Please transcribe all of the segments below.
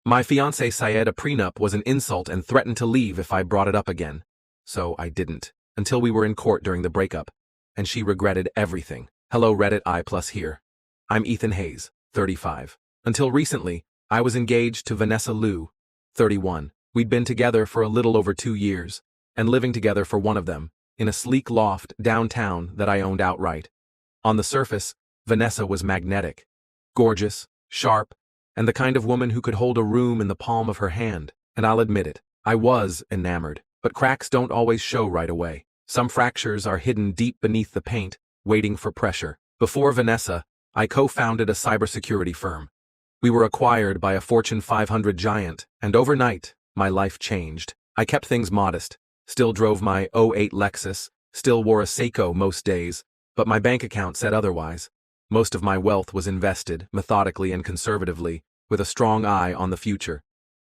My fiancé said a prenup was an insult and threatened to leave if I brought it up again. So I didn't, until we were in court during the breakup. And she regretted everything. Hello Reddit I+ here. I'm Ethan Hayes, 35. Until recently, I was engaged to Vanessa Liu, 31. We'd been together for a little over 2 years, and living together for one of them, in a sleek loft downtown that I owned outright. On the surface, Vanessa was magnetic, gorgeous, sharp, and the kind of woman who could hold a room in the palm of her hand, and I'll admit it, I was enamored. But cracks don't always show right away. Some fractures are hidden deep beneath the paint, waiting for pressure. Before Vanessa, I co-founded a cybersecurity firm. We were acquired by a Fortune 500 giant, and overnight, my life changed. I kept things modest, still drove my '08 Lexus, still wore a Seiko most days, but my bank account said otherwise. Most of my wealth was invested, methodically and conservatively, with a strong eye on the future.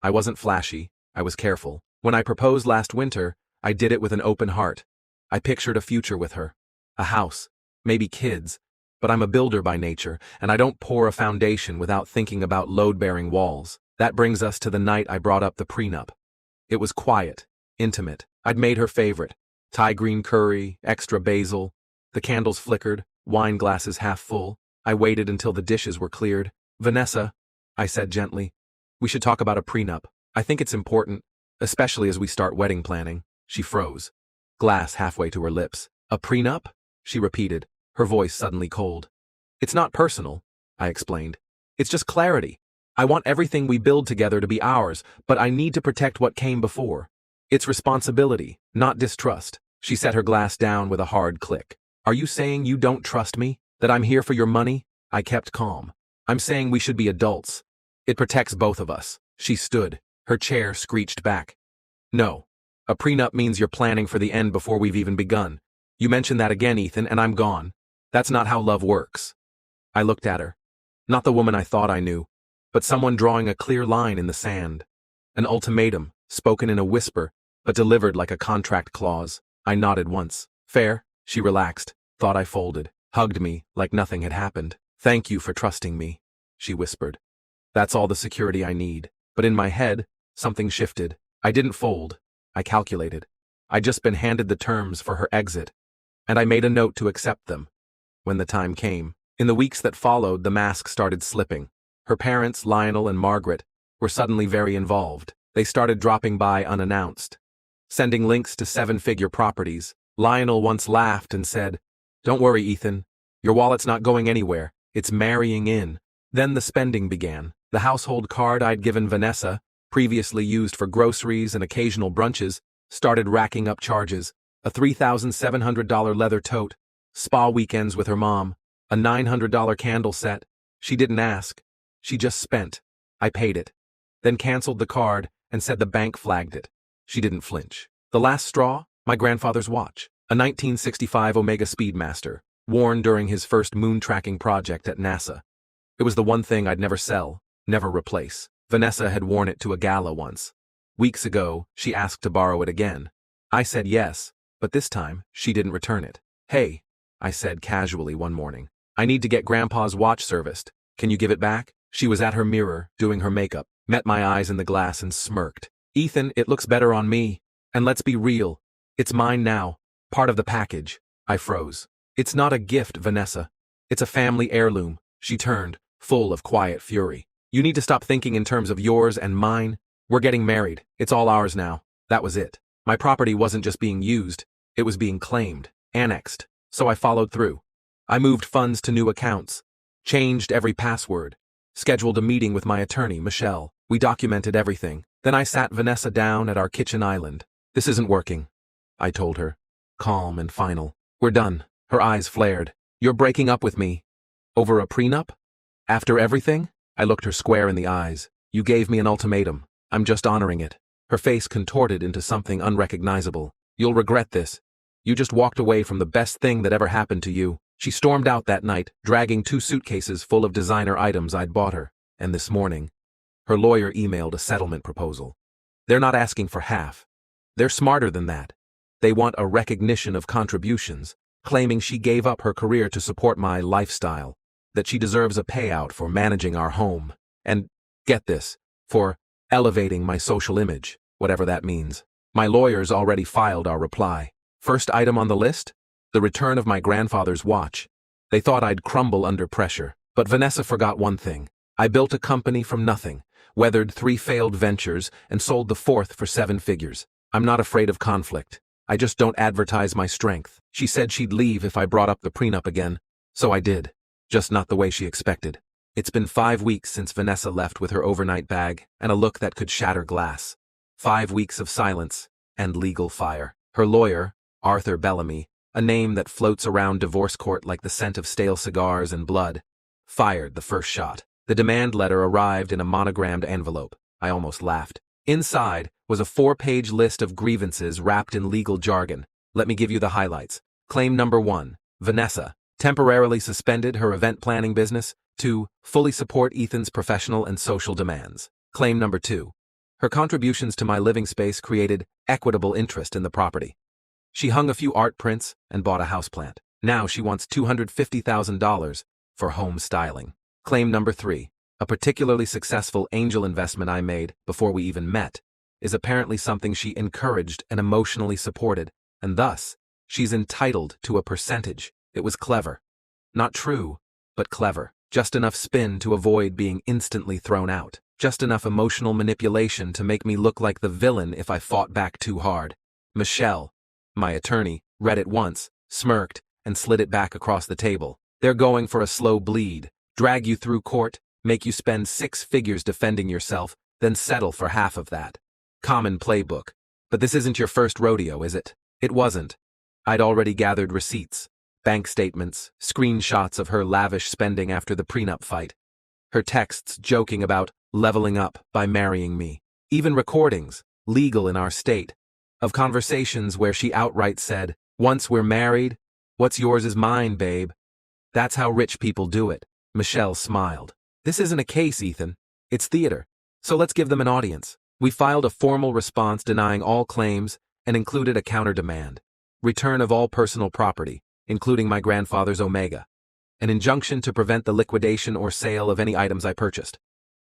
I wasn't flashy, I was careful. When I proposed last winter, I did it with an open heart. I pictured a future with her. A house, maybe kids, but I'm a builder by nature, and I don't pour a foundation without thinking about load-bearing walls. That brings us to the night I brought up the prenup. It was quiet, intimate. I'd made her favorite. Thai green curry, extra basil. The candles flickered, wine glasses half full. I waited until the dishes were cleared. Vanessa, I said gently, we should talk about a prenup. I think it's important, especially as we start wedding planning. She froze, glass halfway to her lips. A prenup? She repeated, her voice suddenly cold. It's not personal, I explained. It's just clarity. I want everything we build together to be ours, but I need to protect what came before. It's responsibility, not distrust. She set her glass down with a hard click. Are you saying you don't trust me? That I'm here for your money? I kept calm. I'm saying we should be adults. It protects both of us. She stood. Her chair screeched back. No. A prenup means you're planning for the end before we've even begun. You mention that again, Ethan, and I'm gone. That's not how love works. I looked at her. Not the woman I thought I knew, but someone drawing a clear line in the sand. An ultimatum, spoken in a whisper, but delivered like a contract clause. I nodded once. Fair? She relaxed, thought I folded, hugged me like nothing had happened. Thank you for trusting me, she whispered. That's all the security I need. But in my head, something shifted. I didn't fold. I calculated. I'd just been handed the terms for her exit, and I made a note to accept them. When the time came, in the weeks that followed, the mask started slipping. Her parents, Lionel and Margaret, were suddenly very involved. They started dropping by unannounced, sending links to 7-figure properties. Lionel once laughed and said, "Don't worry, Ethan. Your wallet's not going anywhere. It's marrying in." Then the spending began. The household card I'd given Vanessa, previously used for groceries and occasional brunches, started racking up charges. A $3,700 leather tote, spa weekends with her mom, a $900 candle set. She didn't ask. She just spent. I paid it. Then canceled the card and said the bank flagged it. She didn't flinch. The last straw? My grandfather's watch. A 1965 Omega Speedmaster, worn during his first moon tracking project at NASA. It was the one thing I'd never sell, never replace. Vanessa had worn it to a gala once. Weeks ago, she asked to borrow it again. I said yes, but this time, she didn't return it. Hey, I said casually one morning, I need to get Grandpa's watch serviced. Can you give it back? She was at her mirror, doing her makeup, met my eyes in the glass and smirked. Ethan, it looks better on me. And let's be real. It's mine now. Part of the package. I froze. It's not a gift, Vanessa. It's a family heirloom. She turned, full of quiet fury. You need to stop thinking in terms of yours and mine. We're getting married. It's all ours now. That was it. My property wasn't just being used. It was being claimed, annexed. So I followed through. I moved funds to new accounts, changed every password, scheduled a meeting with my attorney, Michelle. We documented everything. Then I sat Vanessa down at our kitchen island. This isn't working, I told her, calm and final. We're done. Her eyes flared. You're breaking up with me. Over a prenup? After everything? I looked her square in the eyes. You gave me an ultimatum. I'm just honoring it. Her face contorted into something unrecognizable. You'll regret this. You just walked away from the best thing that ever happened to you. She stormed out that night, dragging 2 suitcases full of designer items I'd bought her. And this morning, her lawyer emailed a settlement proposal. They're not asking for half. They're smarter than that. They want a recognition of contributions, claiming she gave up her career to support my lifestyle, that she deserves a payout for managing our home, and, get this, for Elevating my social image, whatever that means. My lawyers already filed our reply. First item on the list? The return of my grandfather's watch. They thought I'd crumble under pressure, but Vanessa forgot one thing. I built a company from nothing, weathered 3 failed ventures, and sold the 4th for 7 figures. I'm not afraid of conflict. I just don't advertise my strength. She said she'd leave if I brought up the prenup again. So I did. Just not the way she expected. It's been 5 weeks since Vanessa left with her overnight bag and a look that could shatter glass. 5 weeks of silence and legal fire. Her lawyer, Arthur Bellamy, a name that floats around divorce court like the scent of stale cigars and blood, fired the first shot. The demand letter arrived in a monogrammed envelope. I almost laughed. Inside was a 4-page list of grievances wrapped in legal jargon. Let me give you the highlights. Claim number 1. Vanessa, temporarily suspended her event planning business. 2. Fully support Ethan's professional and social demands. Claim number 2. Her contributions to my living space created equitable interest in the property. She hung a few art prints and bought a houseplant. Now she wants $250,000 for home styling. Claim number 3. A particularly successful angel investment I made before we even met is apparently something she encouraged and emotionally supported, and thus, she's entitled to a percentage. It was clever. Not true, but clever. Just enough spin to avoid being instantly thrown out. Just enough emotional manipulation to make me look like the villain if I fought back too hard. Michelle, my attorney, read it once, smirked, and slid it back across the table. They're going for a slow bleed. Drag you through court, make you spend 6 figures defending yourself, then settle for half of that. Common playbook. But this isn't your first rodeo, is it? It wasn't. I'd already gathered receipts, bank statements, screenshots of her lavish spending after the prenup fight, her texts joking about leveling up by marrying me, even recordings, legal in our state, of conversations where she outright said, "Once we're married, what's yours is mine, babe." That's how rich people do it. Michelle smiled. This isn't a case, Ethan. It's theater. So let's give them an audience. We filed a formal response denying all claims and included a counter-demand. Return of all personal property, including my grandfather's Omega. An injunction to prevent the liquidation or sale of any items I purchased.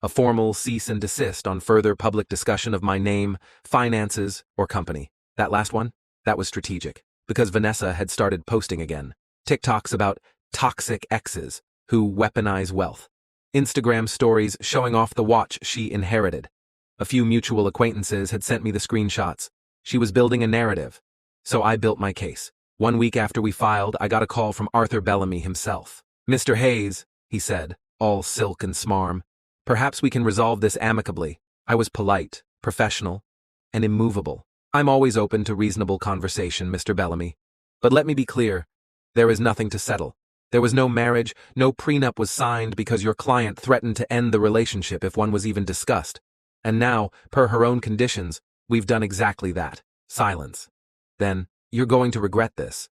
A formal cease and desist on further public discussion of my name, finances, or company. That last one? That was strategic, because Vanessa had started posting again. TikToks about toxic exes who weaponize wealth. Instagram stories showing off the watch she inherited. A few mutual acquaintances had sent me the screenshots. She was building a narrative. So I built my case. 1 week after we filed, I got a call from Arthur Bellamy himself. "Mr. Hayes," he said, all silk and smarm, "perhaps we can resolve this amicably." I was polite, professional, and immovable. "I'm always open to reasonable conversation, Mr. Bellamy. But let me be clear, there is nothing to settle. There was no marriage, no prenup was signed because your client threatened to end the relationship if one was even discussed. And now, per her own conditions, we've done exactly that." Silence. Then, "You're going to regret this.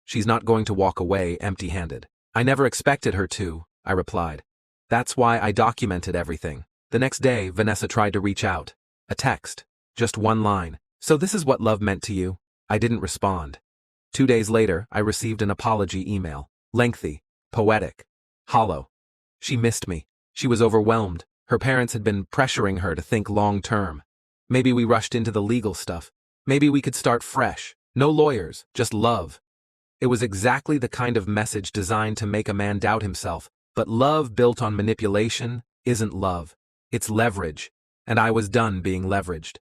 She's not going to walk away empty-handed." "I never expected her to," I replied. "That's why I documented everything." The next day, Vanessa tried to reach out. A text. Just one line. "So this is what love meant to you?" I didn't respond. 2 days later, I received an apology email. Lengthy, poetic, hollow. She missed me. She was overwhelmed. Her parents had been pressuring her to think long-term. Maybe we rushed into the legal stuff. Maybe we could start fresh. No lawyers, just love. It was exactly the kind of message designed to make a man doubt himself. But love built on manipulation isn't love. It's leverage. And I was done being leveraged.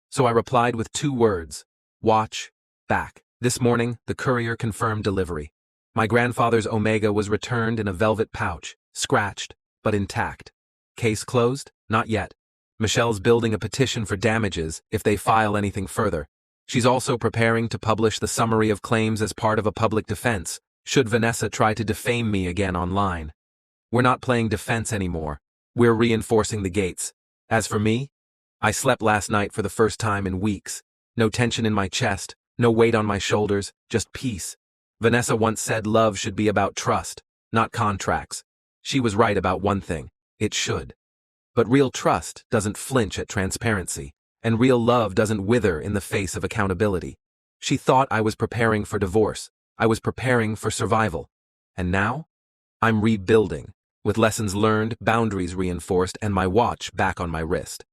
So I replied with 2 words. Watch, back. This morning, the courier confirmed delivery. My grandfather's Omega was returned in a velvet pouch, scratched, but intact. Case closed? Not yet. Michelle's building a petition for damages if they file anything further. She's also preparing to publish the summary of claims as part of a public defense, should Vanessa try to defame me again online. We're not playing defense anymore. We're reinforcing the gates. As for me, I slept last night for the first time in weeks. No tension in my chest, no weight on my shoulders, just peace. Vanessa once said love should be about trust, not contracts. She was right about one thing. It should. But real trust doesn't flinch at transparency, and real love doesn't wither in the face of accountability. She thought I was preparing for divorce. I was preparing for survival. And now? I'm rebuilding, with lessons learned, boundaries reinforced, and my watch back on my wrist.